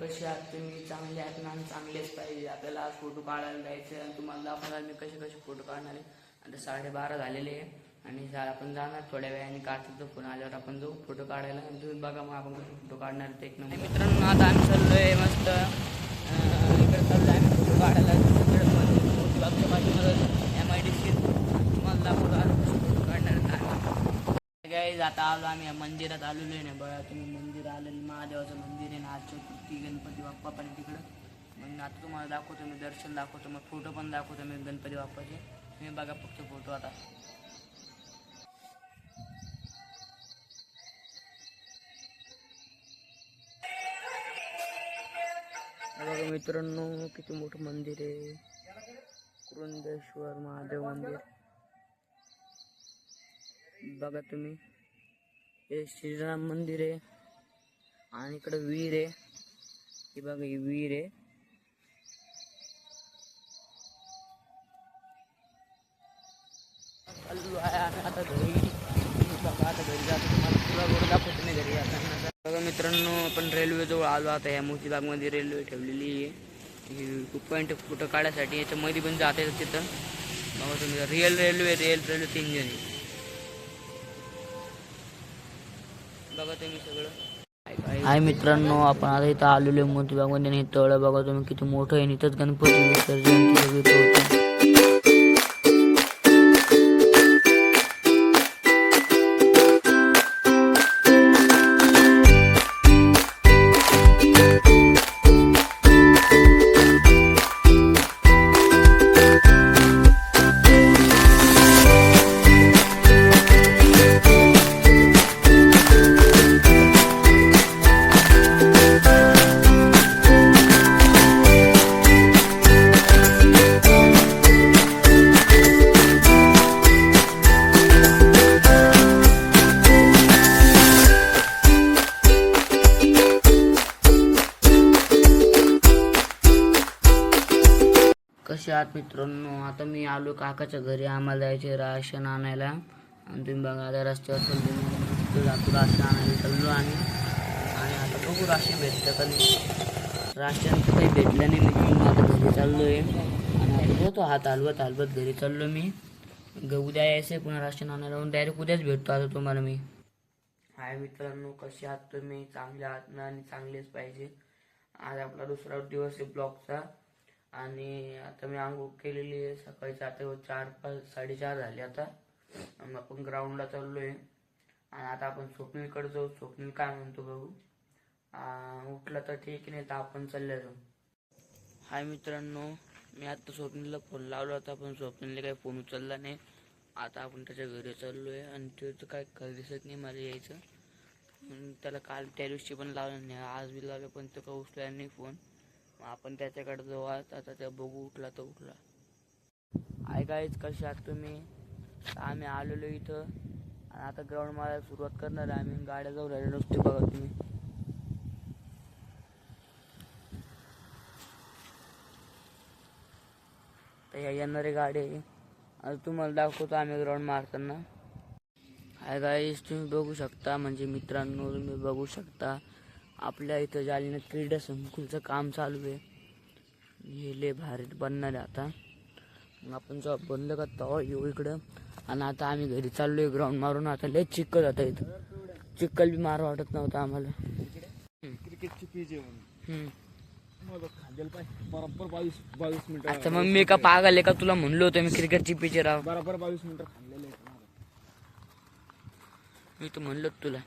कसे आहात तुम्ही? चांगले आहात ना? चांगलेच पाहिजे. आपल्याला आज फोटो काढायला जायचं आणि तुम्हाला दाखवणार मी कसे कसे फोटो काढणार आहे. आता 12:30 झालेले आहे आणि आपण जाणार थोड्या वेळाने. कार्तिकचा फोन आल्यावर आपण जाऊ फोटो काढायला आणि तुम्ही बघा मग आपण कसे फोटो काढणार ते एक नंबर. मित्रांनो आता आम्ही चाललोय मस्त इकडे चाललो आम्ही फोटो काढायला. तिकडे मोठीबागच्या बाजूला MIDC तुम्हाला दाखवतो आज कसे फोटो काढणार आहेत. गाईज आता आलो आम्ही मंदिरात आलेलो आहे ना बघा तुम्ही. मंदिर आलेलं महादेवाचं मंदिर आहे ना. आज चतुर्थी गणपती बाप्पा पण तिकडं. मग आता तुम्हाला दाखवतो मी, दर्शन दाखवतो, मग फोटो पण दाखवतो मी गणपती बाप्पाचे. तुम्ही बघा फक्त फोटो आता. बघा मित्रांनो किती मोठं मंदिर आहे. कुरुंदेश्वर महादेव मंदिर बघा तुम्ही. हे श्रीराम मंदिर आहे आणि इकडे विहीर आहे. ही बघा ही विहीर आहे. चालू आहे आता घरी. बघा आता घरी जातो, तुम्हाला तुला रोड दाखवतो नाही घरी आता. बघा मित्रांनो आपण रेल्वेजवळ आलो आता. या मोतीबागमध्ये रेल्वे ठेवलेली आहे. पॉईंट फोटो काढायसाठी याच्यामध्ये पण जाता येतं तिथं. बघा तुम्ही रिअल रेल्वे 3 जण आहे. बघा तुम्ही सगळं. हाय मित्रांनो आपण आता इथं आलेलो आहे मोतीबागमध्ये आणि तळ बघा तुम्ही किती मोठं आहे. इथंच गणपती विसर्जन होतं. कसे आहात मित्रांनो? आता मी आलो काकाच्या घरी. आम्हाला जायचे राशन आणायला आणि तुम्ही बघा आता रस्त्यावर चाललो जातो राशन आणायला चाललो आणि आता बघू राशन भेटतं का नाही. राशन तर काही भेटलं नाही मित्रांनो. आता घरी चाललो आहे आणि आता होतो हात हलवत घरी चाललो मी. उद्या यायचं पुन्हा राशन आणायला. डायरेक्ट उद्याच भेटतो आता तुम्हाला मी. हाय मित्रांनो कसे आहात तुम्ही? चांगले आहात ना? आणि चांगलेच पाहिजे. आज आपला दुसरा दिवस आहे ब्लॉगचा आणि आता मी आंघोळ केलेली आहे सकाळीच. आता 4-5-4:30 झाले आता. आपण ग्राउंडला चाललो आहे आणि आता आपण स्वप्नीलकडे जाऊ. स्वप्नील काय म्हणतो बघू. उठला तर ठीक नाही तर आपण चालले जाऊ. हाय मित्रांनो मी आता स्वप्नीलला फोन लावला होता पण स्वप्नीलने काही फोन उचलला नाही. आता आपण त्याच्या घरी चाललो आहे आणि तो काय दिसत नाही मला यायचं. त्याला काल त्या दिवशी पण लावलं नाही, आज बी लावलं पण तो काय उचलला नाही फोन. आपण त्याच्याकडे जाऊ. आता त्या बघू उठला तर उठला. हाय गाईज कसे आहात तुम्ही? आम्ही आलेलो इथं आणि आता ग्राउंड मारायला सुरुवात करणार आहे आम्ही. गाड्या जाऊ राहिलो नुसते बघा तुम्ही. तर या येणारे गाडी आता तुम्हाला दाखवतो आम्ही ग्राउंड मारताना. हाय गाईज तुम्ही बघू शकता म्हणजे मित्रांनो तुम्ही बघू शकता आपल्या इथं जालन्यात क्रीडा संकुलचं काम चालू आहे. हे लय भारी बनणार आहे आता. मग आपण जेव्हा बंद करता येऊ इकडं आणि आता आम्ही घरी चाललोय ग्राउंड मारून. आता लय चिखल होता इथं. चिखल बी मार वाटत नव्हता आम्हाला. क्रिकेटची पीच आहे बरोबर 22 मिनिटं. आता मग मी का पागल आहे का? तुला म्हणलो होतं मी क्रिकेटची पिच राव. बरोबर 22 मिनिटं खाल्लेले आहेत. मी तर म्हणलो तुला.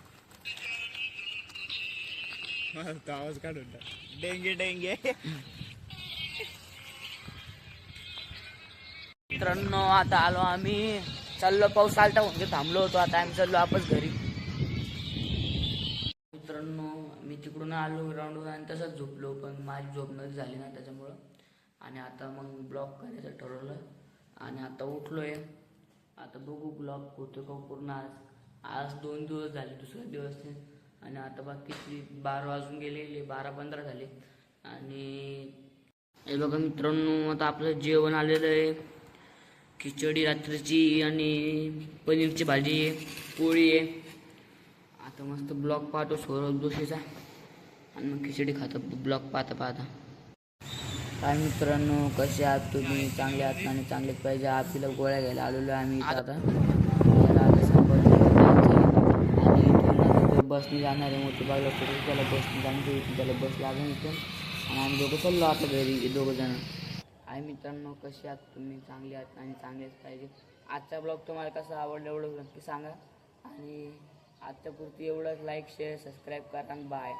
आवाज काढ डेंगे डेंगे. मित्रांनो आता आलो आम्ही. चाललो पाऊस आलता म्हणजे थांबलो होतो. आता आम्ही चाललो आपच घरी. मित्रांनो मी तिकडून आलो ग्राउंडवर आणि तसंच झोपलो पण माझी झोप न झाली ना त्याच्यामुळं. आणि आता मग ब्लॉग करायचं ठरवलं आणि आता उठलोय. आता बघू ब्लॉग होतो का पूर्ण. आज 2 दिवस झाले, दुसरा दिवस आहे आणि आता बाकीची 12 वाजून गेलेले, 12-15 झाले. आणि हे बघा मित्रांनो आता आपलं जेवण आलेलं आहे. खिचडी रात्रीची आणि पनीरची भाजी आहे, पोळी आहे. आता मस्त ब्लॉग पाहतो सौरभ जोशीचा आणि मग खिचडी खातो ब्लॉग पाहता पाहता. काय मित्रांनो, कसे आहात तुम्ही? चांगले आहात आणि चांगलेच पाहिजे. आपल्याला गोळ्या घ्यायला आलेलो आहे आम्ही इथं आता. याला आता संपर्क आणि इथून आता तो बसने जाणार आहे. मोठी बागला तरी त्याला बसने जाणार आहे. त्याला बस लागून इथून आणि आम्ही दोघं चाललो आता घरी, दोघं जण. आहे मित्रांनो, कसे आहात तुम्ही? चांगले आहात आणि चांगलेच पाहिजे. आजचा ब्लॉग तुम्हाला कसा आवडला एवढं नक्की सांगा आणि आजच्या पुरती एवढंच. लाईक शेअर सबस्क्राईब करा आणि बाय.